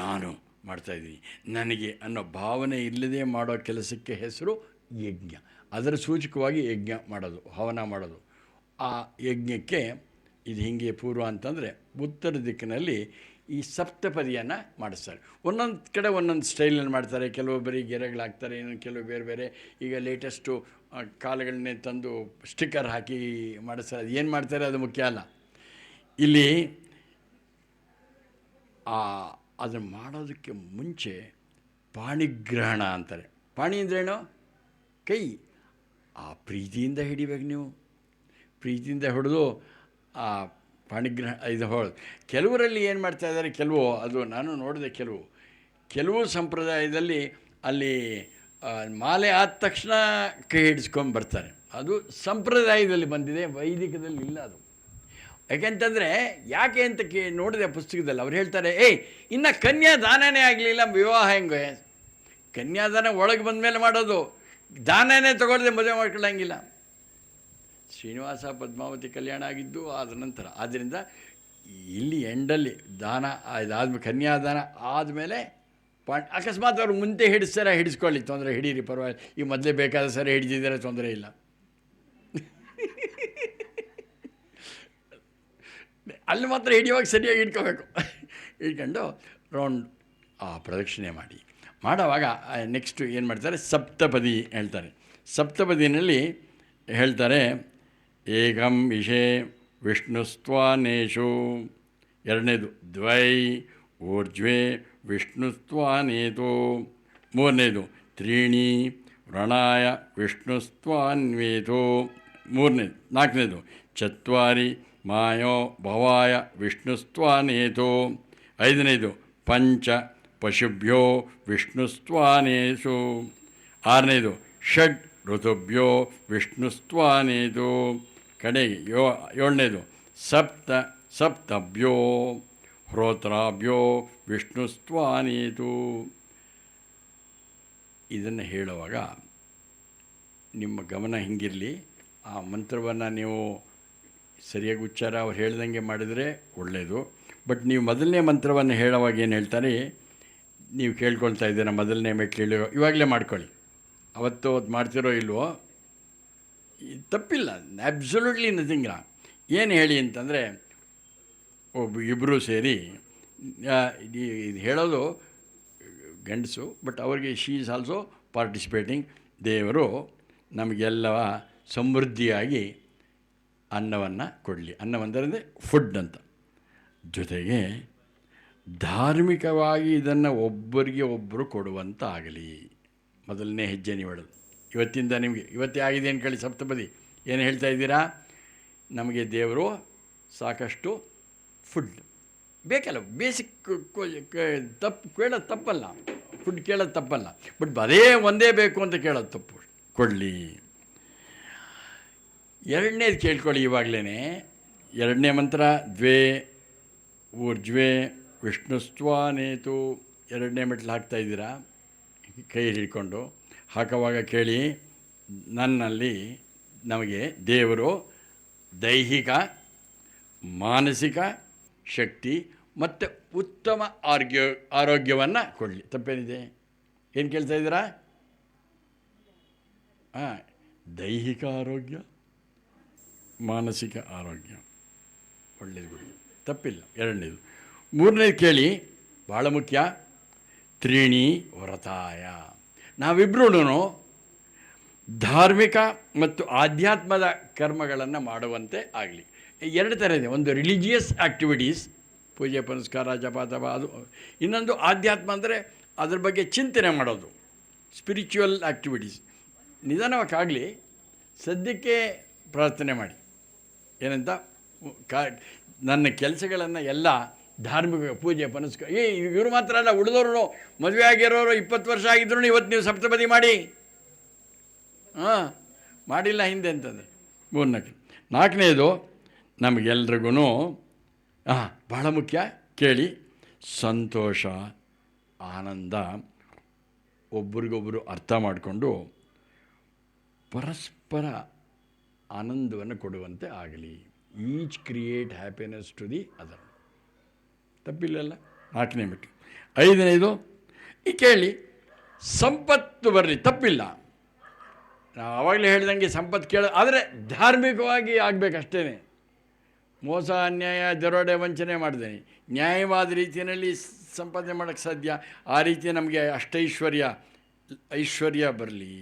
ನಾನು ಮಾಡ್ತಾಯಿದ್ದೀನಿ ನನಗೆ ಅನ್ನೋ ಭಾವನೆ ಇಲ್ಲದೆ ಮಾಡೋ ಕೆಲಸಕ್ಕೆ ಹೆಸರು ಯಜ್ಞ. ಅದರ ಸೂಚಕವಾಗಿ ಯಜ್ಞ ಮಾಡೋದು, ಹವನ ಮಾಡೋದು. ಆ ಯಜ್ಞಕ್ಕೆ ಇದು ಹೀಗೆ ಪೂರ್ವ ಅಂತಂದರೆ ಉತ್ತರ ದಿಕ್ಕಿನಲ್ಲಿ ಈ ಸಪ್ತಪದಿಯನ್ನು ಮಾಡಿಸ್ತಾರೆ. ಒಂದೊಂದು ಕಡೆ ಒಂದೊಂದು ಸ್ಟೈಲಲ್ಲಿ ಮಾಡ್ತಾರೆ. ಕೆಲವು ಬರೀ ಗೆರೆಗಳಾಗ್ತಾರೆ, ಇನ್ನೊಂದು ಕೆಲವು ಬೇರೆ ಬೇರೆ. ಈಗ ಲೇಟೆಸ್ಟು ಕಾಲುಗಳನ್ನೇ ತಂದು ಸ್ಟಿಕ್ಕರ್ ಹಾಕಿ ಮಾಡಿಸ್ತಾರೆ. ಅದು ಏನು ಮಾಡ್ತಾರೆ ಅದು ಮುಖ್ಯ ಅಲ್ಲ. ಇಲ್ಲಿ ಅದನ್ನು ಮಾಡೋದಕ್ಕೆ ಮುಂಚೆ ಪಾಣಿಗ್ರಹಣ ಅಂತಾರೆ. ಪಾಣಿ ಅಂದ್ರೇನು? ಕೈ. ಆ ಪ್ರೀತಿಯಿಂದ ಹಿಡಿಬೇಕು ನೀವು. ಪ್ರೀತಿಯಿಂದ ಹಿಡಿದು ಆ ಪಾಣಿಗ್ರಹ ಇದು ಕೆಲವರಲ್ಲಿ ಏನು ಮಾಡ್ತಾಯಿದ್ದಾರೆ, ಕೆಲವು ಅದು ನಾನು ನೋಡಿದೆ, ಕೆಲವು ಸಂಪ್ರದಾಯದಲ್ಲಿ ಅಲ್ಲಿ ಮಾಲೆ ಆದ ತಕ್ಷಣ ಕೈ ಹಿಡಿಸ್ಕೊಂಡು ಬರ್ತಾರೆ. ಅದು ಸಂಪ್ರದಾಯದಲ್ಲಿ ಬಂದಿದೆ, ವೈದಿಕದಲ್ಲಿ ಇಲ್ಲ ಅದು. ಯಾಕೆಂತಂದರೆ ಯಾಕೆ ಅಂತ ನೋಡಿದೆ ಪುಸ್ತಕದಲ್ಲಿ. ಅವ್ರು ಹೇಳ್ತಾರೆ, ಇನ್ನು ಕನ್ಯಾದಾನನೇ ಆಗಲಿಲ್ಲ, ವಿವಾಹ ಹೆಂಗೆ? ಕನ್ಯಾದಾನ ಒಳಗೆ ಬಂದ ಮೇಲೆ ಮಾಡೋದು, ದಾನನೇ ತಗೊಳ್ಳದೆ ಮದುವೆ ಮಾಡ್ಕೊಳ್ಳಂಗಿಲ್ಲ. ಶ್ರೀನಿವಾಸ ಪದ್ಮಾವತಿ ಕಲ್ಯಾಣ ಆಗಿದ್ದು ಆದ ನಂತರ. ಆದ್ದರಿಂದ ಇಲ್ಲಿ ಎಂಡಲ್ಲಿ ದಾನ ಇದಾದ್ಮೇಲೆ ಕನ್ಯಾದಾನ ಆದಮೇಲೆ ಅಕಸ್ಮಾತ್ ಅವ್ರು ಮುಂದೆ ಹಿಡಿಸ್ತಾರೆ, ಹಿಡಿಸ್ಕೊಳ್ಳಿ, ತೊಂದರೆ, ಹಿಡೀರಿ ಪರವಾಗಿಲ್ಲ. ಈ ಮೊದಲೇ ಬೇಕಾದ ಸರಿ ಹಿಡಿದಿದ್ದಾರೆ, ತೊಂದರೆ ಇಲ್ಲ. ಅಲ್ಲಿ ಮಾತ್ರ ಹಿಡಿಯುವಾಗ ಸರಿಯಾಗಿ ಹಿಡ್ಕೋಬೇಕು. ಹಿಡ್ಕೊಂಡು ರೌಂಡ್ ಪ್ರದಕ್ಷಿಣೆ ಮಾಡೋವಾಗ ನೆಕ್ಸ್ಟು ಏನು ಮಾಡ್ತಾರೆ? ಸಪ್ತಪದಿ ಹೇಳ್ತಾರೆ. ಸಪ್ತಪದಿನಲ್ಲಿ ಹೇಳ್ತಾರೆ, ಏಕಂ ವಿಷೇ ವಿಷ್ಣುಸ್ತ್ವಾನೇಶು, ಎರಡನೇದು ದ್ವೈ ಊರ್ಧ್ವೇ ವಿಷ್ಣುಸ್ತ್ವಾನೇತು, ಮೂರನೇದು ತ್ರೀಣಿ ವ್ರಣಾಯ ವಿಷ್ಣುಸ್ತ್ವಾನ್ವೇತು, ನಾಲ್ಕನೇದು ಚತ್ವಾರಿ ಮಾಯೋ ಭವಾಯ ವಿಷ್ಣುಸ್ತ್ವಾನೇತು, ಐದನೇದು ಪಂಚ ಪಶುಭ್ಯೋ ವಿಷ್ಣುಸ್ತ್ವಾನೇತು, ಆರನೇದು ಷಡ್ ಋತುಭ್ಯೋ ವಿಷ್ಣುಸ್ತ್ವಾನೇತು, ಕಡೆಗೆ ಏಳನೇದು ಸಪ್ತಭ್ಯೋ ಹ್ರೋತ್ರಾಭ್ಯೋ ವಿಷ್ಣುಸ್ತ್ವಾನೇತು. ಇದನ್ನು ಹೇಳುವಾಗ ನಿಮ್ಮ ಗಮನ ಹಿಂಗಿರಲಿ, ಆ ಮಂತ್ರವನ್ನು ನೀವು ಸರಿಯಾಗಿ ಉಚ್ಚಾರ ಅವ್ರು ಹೇಳ್ದಂಗೆ ಮಾಡಿದರೆ ಒಳ್ಳೆಯದು. ಬಟ್ ನೀವು ಮೊದಲನೇ ಮಂತ್ರವನ್ನು ಹೇಳೋವಾಗ ಏನು ಹೇಳ್ತಾರೆ, ನೀವು ಕೇಳ್ಕೊಳ್ತಾ ಇದ್ದೀರಾ ಮೊದಲನೇ ಮೆಟ್ಲು ಇವಾಗಲೇ ಮಾಡ್ಕೊಳ್ಳಿ. ಅವತ್ತು ಮಾಡ್ತಿರೋ ಇಲ್ವೋ ತಪ್ಪಿಲ್ಲ, ಅಬ್ಸಲ್ಯೂಟ್ಲಿ ನಥಿಂಗ್ ರಾಂಗ್. ಏನು ಹೇಳಿ ಅಂತಂದರೆ, ಇಬ್ಬರೂ ಸೇರಿ ಇದು ಹೇಳೋದು ಗಂಡಸು, ಬಟ್ ಅವ್ರಿಗೆ ಶೀ ಈಸ್ ಆಲ್ಸೋ ಪಾರ್ಟಿಸಿಪೇಟಿಂಗ್. ದೇವರು ನಮಗೆಲ್ಲ ಸಮೃದ್ಧಿಯಾಗಿ ಅನ್ನವನ್ನು ಕೊಡಲಿ. ಅನ್ನವಂದರೆ ಫುಡ್ ಅಂತ. ಜೊತೆಗೆ ಧಾರ್ಮಿಕವಾಗಿ ಇದನ್ನು ಒಬ್ಬರಿಗೆ ಒಬ್ಬರು ಕೊಡುವಂತ ಆಗಲಿ. ಮೊದಲನೇ ಹೆಜ್ಜೆ ನೀವು ಹೇಳೋದು. ಇವತ್ತಿಂದ ನಿಮಗೆ ಇವತ್ತೇ ಆಗಿದೆ ಏನು ಕೇಳಿ ಸಪ್ತಪದಿ ಏನು ಹೇಳ್ತಾ ಇದ್ದೀರಾ, ನಮಗೆ ದೇವರು ಸಾಕಷ್ಟು ಫುಡ್ ಬೇಕಲ್ಲ, ಬೇಸಿಕ್ ಕೇಳೋದು ತಪ್ಪಲ್ಲ, ಫುಡ್ ಕೇಳೋದು ತಪ್ಪಲ್ಲ, ಬಟ್ ಅದೇ ಒಂದೇ ಬೇಕು ಅಂತ ಕೇಳೋದು ತಪ್ಪು. ಕೊಡಲಿ. ಎರಡನೇದು ಕೇಳ್ಕೊಳ್ಳಿ ಇವಾಗಲೇ. ಎರಡನೇ ಮಂತ್ರ ದ್ವೇ ಊರ್ಜ್ವೇ ವಿಷ್ಣುಸ್ತ್ವಾನೇತು. ಎರಡನೇ ಮೆಟ್ಲು ಹಾಕ್ತಾಯಿದ್ದೀರಾ ಕೈ ಹಿಡ್ಕೊಂಡು. ಹಾಕುವಾಗ ಕೇಳಿ, ನನ್ನಲ್ಲಿ ನಮಗೆ ದೇವರು ದೈಹಿಕ ಮಾನಸಿಕ ಶಕ್ತಿ ಮತ್ತು ಉತ್ತಮ ಆರೋಗ್ಯವನ್ನು ಕೊಡಲಿ. ತಪ್ಪೇನಿದೆ? ಏನು ಕೇಳ್ತಾ ಇದ್ದೀರಾ? ದೈಹಿಕ ಆರೋಗ್ಯ, ಮಾನಸಿಕ ಆರೋಗ್ಯ ಒಳ್ಳೆಯದು, ತಪ್ಪಿಲ್ಲ. ಎರಡನೇದು. ಮೂರನೇದು ಕೇಳಿ, ಭಾಳ ಮುಖ್ಯ. ತ್ರೀಣಿ ವ್ರತಾಯ. ನಾವಿಬ್ಬರೂ ಧಾರ್ಮಿಕ ಮತ್ತು ಆಧ್ಯಾತ್ಮದ ಕರ್ಮಗಳನ್ನು ಮಾಡುವಂತೆ ಆಗಲಿ. ಎರಡು ಥರ ಇದೆ. ಒಂದು ರಿಲಿಜಿಯಸ್ ಆ್ಯಕ್ಟಿವಿಟೀಸ್, ಪೂಜೆ ಪುನಸ್ಕಾರ ಜಪ ತಪ, ಅದು. ಇನ್ನೊಂದು ಆಧ್ಯಾತ್ಮ ಅಂದರೆ ಅದ್ರ ಬಗ್ಗೆ ಚಿಂತನೆ ಮಾಡೋದು, ಸ್ಪಿರಿಚುವಲ್ ಆ್ಯಕ್ಟಿವಿಟೀಸ್. ನಿಧಾನವಾಗಲಿ, ಸದ್ಯಕ್ಕೆ ಪ್ರಾರ್ಥನೆ ಮಾಡಿ. ಏನಂತ, ನನ್ನ ಕೆಲಸಗಳನ್ನು ಎಲ್ಲ ಧಾರ್ಮಿಕ ಪೂಜೆ ಪುನಸ್ಕಾರ. ಇವರು ಮಾತ್ರ ಅಲ್ಲ, ಉಳಿದವರು ಮದುವೆ ಆಗಿರೋರು 20 ವರ್ಷ ಆಗಿದ್ರು ಇವತ್ತು ನೀವು ಸಪ್ತಪದಿ ಮಾಡಿ. ಮಾಡಿಲ್ಲ ಹಿಂದೆ ಅಂತಂದರೆ. ನಾಲ್ಕನೇದು ನಮಗೆಲ್ರಿಗೂ ಭಾಳ ಮುಖ್ಯ. ಕೇಳಿ, ಸಂತೋಷ ಆನಂದ ಒಬ್ರಿಗೊಬ್ಬರು ಅರ್ಥ ಮಾಡಿಕೊಂಡು ಪರಸ್ಪರ ಆನಂದವನ್ನು ಕೊಡುವಂತೆ ಆಗಲಿ. Each create happiness to the other. ತಪ್ಪಿಲ್ಲಲ್ಲ? ನಾಲ್ಕನೇ ಮೆಟ್ಲು. ಐದನೇದು ಕೇಳಿ, ಸಂಪತ್ತು ಬರಲಿ. ತಪ್ಪಿಲ್ಲ, ನಾವು ಆವಾಗಲೇ ಹೇಳ್ದಂಗೆ ಸಂಪತ್ತು ಆದರೆ ಧಾರ್ಮಿಕವಾಗಿ ಆಗಬೇಕಷ್ಟೇ. ಮೋಸ ಅನ್ಯಾಯ ದರೋಡೆ ವಂಚನೆ ಮಾಡಿದ್ದೇನೆ, ನ್ಯಾಯವಾದ ರೀತಿಯಲ್ಲಿ ಸಂಪಾದನೆ ಮಾಡೋಕ್ಕೆ ಸಾಧ್ಯ. ಆ ರೀತಿ ನಮಗೆ ಐಶ್ವರ್ಯ ಬರಲಿ.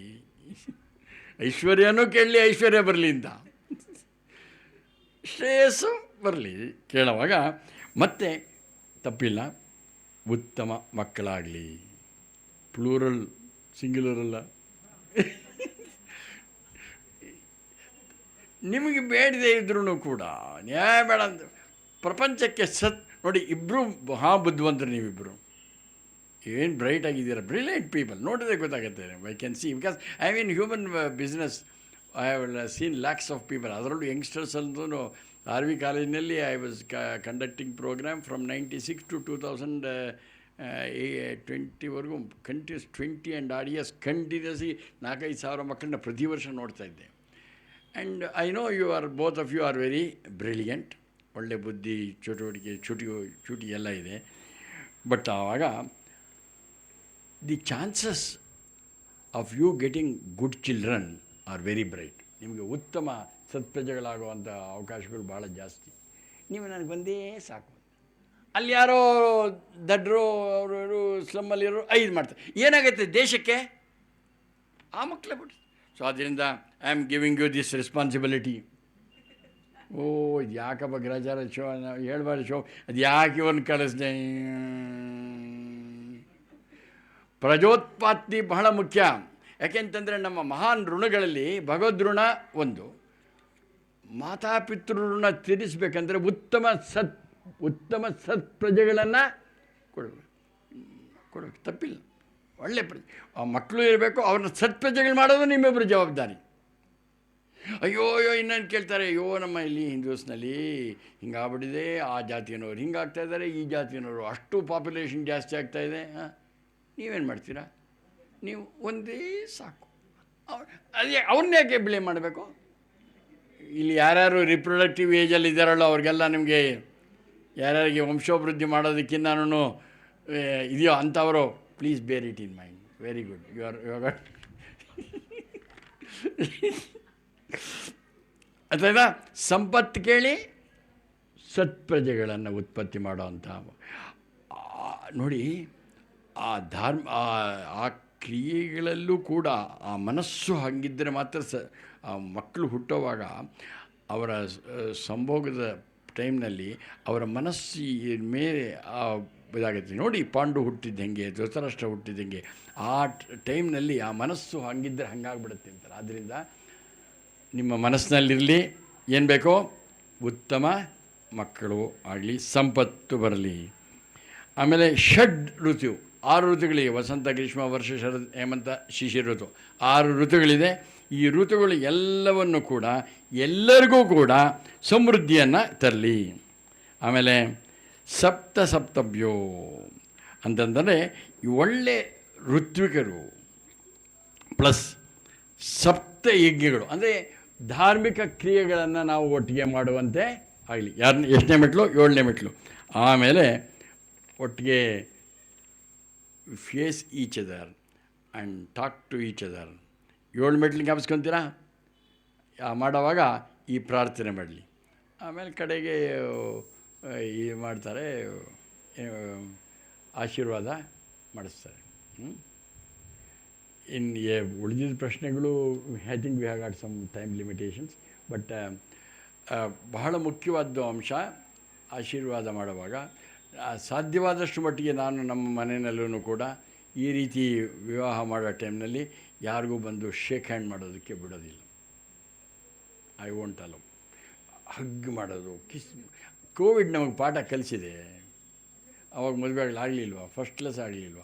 ಐಶ್ವರ್ಯನೂ ಕೇಳಲಿ, ಐಶ್ವರ್ಯ ಬರಲಿ ಅಂತ, ಶ್ರೇಯಸ್ಸು ಬರಲಿ ಕೇಳುವಾಗ. ಮತ್ತು ತಪ್ಪಿಲ್ಲ, ಉತ್ತಮ ಮಕ್ಕಳಾಗಲಿ. ಪ್ಲೂರಲ್, ಸಿಂಗ್ಯುಲರಲ್ಲ. ನಿಮಗೆ ಬೇಡದೇ ಇದ್ರೂ ಕೂಡ ನ್ಯಾಯ ಬೇಡ ಅಂತ ಪ್ರಪಂಚಕ್ಕೆ ನೋಡಿ, ಇಬ್ಬರು ಬುದ್ಧಿವಂತರು. ನೀವಿಬ್ಬರು ಏನು ಬ್ರೈಟ್ ಆಗಿದ್ದೀರಾ, ಬ್ರಿಲಿಯಂಟ್ ಪೀಪಲ್. ನೋಡಿದ್ರೆ ಗೊತ್ತಾಗುತ್ತೆ. I can see, because I mean human business. I have seen lacks of people. ಅದರಲ್ಲೂ ಯಂಗ್ಸ್ಟರ್ಸ್ ಅಂತೂ ಆರ್ ವಿ ಕಾಲೇಜಿನಲ್ಲಿ I was conducting program from 96 to 2020ವರೆಗೂ. Continuous 20 and odd years continuously 4-5 ಸಾವಿರ ಮಕ್ಕಳನ್ನ ಪ್ರತಿ ವರ್ಷ ನೋಡ್ತಾ ಇದ್ದೆ. And I know both of you are very brilliant. ಒಳ್ಳೆ ಬುದ್ಧಿ, ಚಟುವಟಿಕೆ, ಚೂಟಿ ಎಲ್ಲ ಇದೆ. ಬಟ್ ಆವಾಗ the chances of you getting good children are very bright. ನಿಮಗೆ ಉತ್ತಮ ಸತ್ಪ್ರಜೆಗಳಾಗುವಂಥ ಅವಕಾಶಗಳು ಭಾಳ ಜಾಸ್ತಿ. ನೀವು ನನಗೆ ಬಂದೇ ಸಾಕು. ಅಲ್ಲಿ ಯಾರೋ ದಡ್ರು ಅವರು ಸ್ಲಮ್ಮಲ್ಲಿರೋ 5 ಮಾಡ್ತಾರೆ. ಏನಾಗುತ್ತೆ ದೇಶಕ್ಕೆ? ಆ ಮಕ್ಕಳೇ ಬಿಟ್ಟು. ಸೊ ಅದರಿಂದ I am giving you this responsibility. ಇದು ಯಾಕಪ್ಪ ಗ್ರಾಚಾರ ಶೋ ಹೇಳ್ಬಾರ್ದು ಶೋ, ಅದು ಯಾಕೆ ಇವ್ರನ್ನ ಕಳಿಸ್ದೆ? ಪ್ರಜೋತ್ಪತ್ತಿ ಬಹಳ ಮುಖ್ಯ. ಯಾಕೆಂತಂದರೆ ನಮ್ಮ ಮಹಾನ್ ಋಣಗಳಲ್ಲಿ ಭಗವದ್ ಋಣ ಒಂದು. ಮಾತಾಪಿತೃ ಋಣ ತೀರಿಸಬೇಕಂದ್ರೆ ಉತ್ತಮ ಸತ್ಪ್ರಜೆಗಳನ್ನು ಕೊಡಬೇಕು. ತಪ್ಪಿಲ್ಲ, ಒಳ್ಳೆ ಆ ಮಕ್ಕಳು ಇರಬೇಕು. ಅವ್ರನ್ನ ಸತ್ಪ್ರಜೆಗಳು ಮಾಡೋದು ನಿಮ್ಮಿಬ್ಬರು ಜವಾಬ್ದಾರಿ. ಅಯ್ಯೋ ಇನ್ನೇನು ಕೇಳ್ತಾರೆ, ನಮ್ಮ ಇಲ್ಲಿ ಹಿಂದೂಸ್ನಲ್ಲಿ ಹಿಂಗಾಗ್ಬಿಟ್ಟಿದೆ, ಆ ಜಾತಿಯನವರು ಹಿಂಗಾಗ್ತಾಯಿದ್ದಾರೆ, ಈ ಜಾತಿಯನವರು ಅಷ್ಟು ಪಾಪ್ಯುಲೇಷನ್ ಜಾಸ್ತಿ ಆಗ್ತಾಯಿದೆ. ನೀವೇನು ಮಾಡ್ತೀರಾ? ನೀವು ಒಂದೇ ಸಾಕು. ಅದೇ ಅವ್ರನ್ನ ಯಾಕೆ ಬ್ಲೇಮ್ ಮಾಡಬೇಕು? ಇಲ್ಲಿ ಯಾರ್ಯಾರು ರಿಪ್ರೊಡಕ್ಟಿವ್ ಏಜಲ್ಲಿ ಇದ್ದಾರಲ್ಲ ಅವ್ರಿಗೆಲ್ಲ ನಿಮಗೆ ಯಾರ್ಯಾರಿಗೆ ವಂಶೋಭಿವೃದ್ಧಿ ಮಾಡೋದಕ್ಕಿಂತ ನಾನು ಇದೆಯೋ ಅಂಥವರು please bear it in mind. Very good, you are ಅಥವಾ ಸಂಪತ್ತು ಕೇಳಿ ಸತ್ಪ್ರಜೆಗಳನ್ನು ಉತ್ಪತ್ತಿ ಮಾಡೋವಂಥ ನೋಡಿ, ಆ ಆ ಕ್ರಿಯೆಗಳಲ್ಲೂ ಕೂಡ ಆ ಮನಸ್ಸು ಹಾಗಿದ್ದರೆ ಮಾತ್ರ ಆ ಮಕ್ಕಳು ಹುಟ್ಟುವಾಗ ಅವರ ಸಂಭೋಗದ ಟೈಮ್ನಲ್ಲಿ ಅವರ ಮನಸ್ಸು ಮೇಲೆ ಇದಾಗುತ್ತೆ. ನೋಡಿ, ಪಾಂಡು ಹುಟ್ಟಿದ್ದಂಗೆ, ಧೃತರಾಷ್ಟ್ರ ಹುಟ್ಟಿದ್ದಂಗೆ ಆ ಟೈಮ್ನಲ್ಲಿ ಆ ಮನಸ್ಸು ಹಂಗಿದ್ದರೆ ಹಂಗಾಗ್ಬಿಡುತ್ತೆ ಅಂತಾರೆ. ಆದ್ದರಿಂದ ನಿಮ್ಮ ಮನಸ್ಸಿನಲ್ಲಿರಲಿ, ಏನು ಬೇಕೋ ಉತ್ತಮ ಮಕ್ಕಳು ಆಗಲಿ, ಸಂಪತ್ತು ಬರಲಿ. ಆಮೇಲೆ ಷಡ್ ಋತು, 6 ಋತುಗಳಿವೆ. ವಸಂತ, ಗ್ರೀಷ್ಮ, ವರ್ಷ, ಶರತ್, ಹೇಮಂತ, ಶಿಶಿರ ಋತು, 6 ಋತುಗಳಿದೆ. ಈ ಋತುಗಳು ಎಲ್ಲವನ್ನು ಕೂಡ ಎಲ್ಲರಿಗೂ ಕೂಡ ಸಮೃದ್ಧಿಯನ್ನು ತರಲಿ. ಆಮೇಲೆ ಸಪ್ತಭ್ಯೋ ಅಂತಂದರೆ ಒಳ್ಳೆ ಋತ್ವಿಕರು ಪ್ಲಸ್ ಸಪ್ತ ಯಜ್ಞಗಳು, ಅಂದರೆ ಧಾರ್ಮಿಕ ಕ್ರಿಯೆಗಳನ್ನು ನಾವು ಒಟ್ಟಿಗೆ ಮಾಡುವಂತೆ ಆಗಲಿ. ಎಷ್ಟನೇ ಮೆಟ್ಲು? 7ನೇ ಮೆಟ್ಲು. ಆಮೇಲೆ ಒಟ್ಟಿಗೆ face each other and talk to each other. 7 ಮೆಟ್ಲಿಗೆ ಜ್ಞಾಪಿಸ್ಕೊತೀರಾ? ಮಾಡೋವಾಗ ಈ ಪ್ರಾರ್ಥನೆ ಮಾಡಲಿ. ಆಮೇಲೆ ಕಡೆಗೆ ಮಾಡ್ತಾರೆ, ಆಶೀರ್ವಾದ ಮಾಡಿಸ್ತಾರೆ. ಇನ್ನು ಉಳಿದಿದ್ದ ಪ್ರಶ್ನೆಗಳು I think we have got some time limitations. But ಬಹಳ ಮುಖ್ಯವಾದ ಅಂಶ ಆಶೀರ್ವಾದ ಮಾಡುವಾಗ ಸಾಧ್ಯವಾದಷ್ಟು ಮಟ್ಟಿಗೆ ನಾನು ನಮ್ಮ ಮನೆಯಲ್ಲೂ ಕೂಡ ಈ ರೀತಿ ವಿವಾಹ ಮಾಡೋ ಟೈಮ್ನಲ್ಲಿ ಯಾರಿಗೂ ಬಂದು ಶೇಕ್ ಹ್ಯಾಂಡ್ ಮಾಡೋದಕ್ಕೆ ಬಿಡೋದಿಲ್ಲ. I won't hello. ಹಗ್ ಮಾಡೋದು, ಕಿಸ್. ಕೋವಿಡ್ ನಮಗೆ ಪಾಠ ಕಲಿಸಿದೆ. ಅವಾಗ ಮದುವೆಗಳಾಗಲಿಲ್ವ, ಫಸ್ಟ್ ಕ್ಲಾಸ್ ಆಗಲಿಲ್ವ.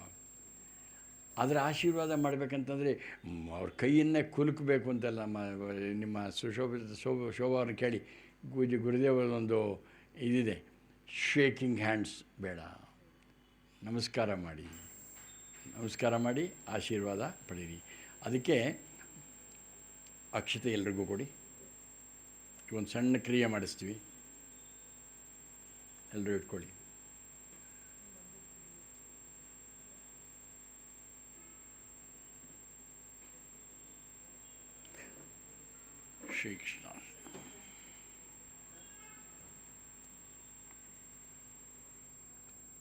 ಆದರೆ ಆಶೀರ್ವಾದ ಮಾಡಬೇಕಂತಂದರೆ ಅವ್ರ ಕೈಯನ್ನೇ ಕುಲುಕಬೇಕು ಅಂತೆಲ್ಲ ನಿಮ್ಮ ಶೋಭಾವನ್ನು ಕೇಳಿ ಗುರುದೇವರದೊಂದು ಇದಿದೆ, ಶೇಕಿಂಗ್ ಹ್ಯಾಂಡ್ಸ್ ಬೇಡ, ನಮಸ್ಕಾರ ಮಾಡಿ ಆಶೀರ್ವಾದ ಪಡೀರಿ. ಅದಕ್ಕೆ ಅಕ್ಷತೆ ಎಲ್ರಿಗೂ ಕೊಡಿ. ಒಂದು ಸಣ್ಣ ಕ್ರಿಯೆ ಮಾಡಿಸ್ತೀವಿ, ಎಲ್ಲರೂ ಇಟ್ಕೊಳ್ಳಿ. ಶ್ರೀಕೃಷ್ಣ.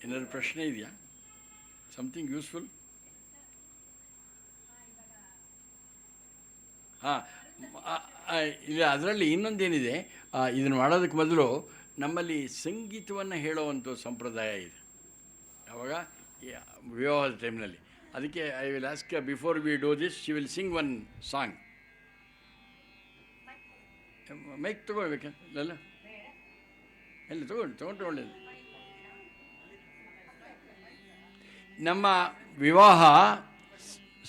ಏನಾದರೂ ಪ್ರಶ್ನೆ ಇದೆಯಾ? Something useful? ಹಾಂ, ಇಲ್ಲ, ಅದರಲ್ಲಿ ಇನ್ನೊಂದೇನಿದೆ, ಇದನ್ನು ಮಾಡೋದಕ್ಕೆ ಮೊದಲು ನಮ್ಮಲ್ಲಿ ಸಂಗೀತವನ್ನು ಹೇಳೋವಂಥ ಸಂಪ್ರದಾಯ ಇದೆ ಆವಾಗ ವಿವಾಹದ ಟೈಮ್ನಲ್ಲಿ. ಅದಕ್ಕೆ I will ask before we do this, she will sing one song. Mic ತೊಗೊಳ್ಬೇಕಲ್ಲ? ಎಲ್ಲ ತೊಗೊಂಡು ಒಳ್ಳೇದು. ನಮ್ಮ ವಿವಾಹ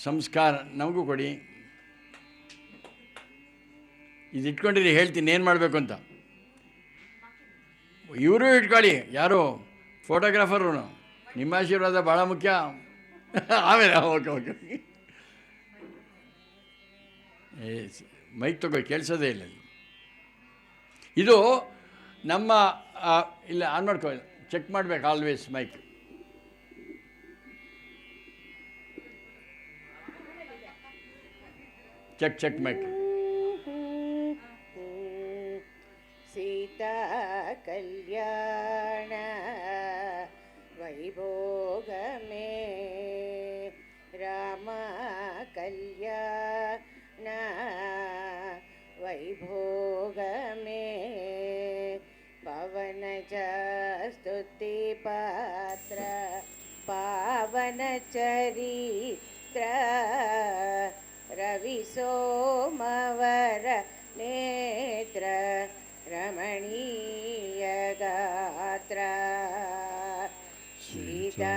ಸಂಸ್ಕಾರ ನಮಗೂ ಕೊಡಿ. ಇದು ಇಟ್ಕೊಂಡಿರಿ, ಹೇಳ್ತೀನಿ ಏನು ಮಾಡಬೇಕು ಅಂತ. ಇವರು ಇಟ್ಕೊಳ್ಳಿ, ಯಾರು ಫೋಟೋಗ್ರಾಫರು. ನಿಮ್ಮ ಆಶೀರ್ವಾದ ಭಾಳ ಮುಖ್ಯ. ಆಮೇಲೆ ಓಕೆ ಮೈಕ್ ತಗೋ, ಕೇಳಿಸೋದೇ ಇಲ್ಲ. ಇದು ನಮ್ಮ ಇಲ್ಲ, ಆನ್ ಮಾಡ್ಕೊ, ಚೆಕ್ ಮಾಡಬೇಕು always mic. Check mic. Sita ಕಲ್ಯಾಣ ವೈಭೋಗಮೇ, ರಾಮ ಕಲ್ಯಾಣ ವೈಭೋಗಮೇ, ಪವನ ಸ್ತುತಿ ಪಾತ್ರ ಪಾವನ ಚರಿತ್ರ, ರವಿ ಸೋಮವರ ನೇತ್ರ ರಮಣೀಯ ಗಾತ್ರ, ಸೀತಾ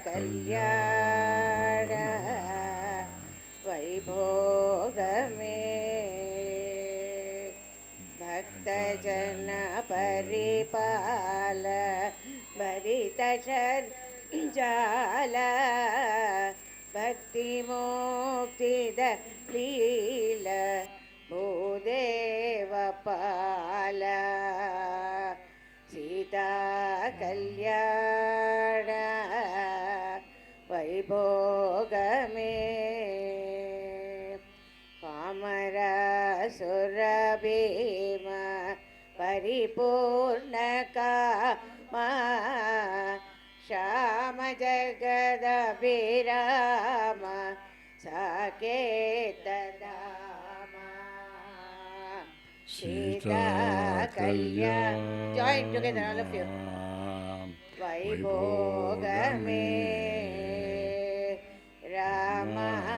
ಕಲ್ಯಾಣ ವೈಭೋಗಮೇ, ಭಕ್ತಜನ ಪರಿಪಾಲ ಭರಿತ ಜಾಲ, ಭಕ್ತಿ ಮುಕ್ತಿದ ಲೀಲ ಭೂದೇವಪಾಲ ಸೀತಾ ಕಲ್ಯಾಣ ವೈಭೋಗಮೇ ಪಾಮರ ಸುರಭೀಮ ಪರಿಪೂರ್ಣ ಕಾಮ ಶ್ಯಾಮ ಜಗದಭಿರಾಮ ಸಾಕೇತ ಧಾಮ ಸೀತಾ ಕಲ್ಯಾಣ join together all of you ವೈಭೋಗಮೇ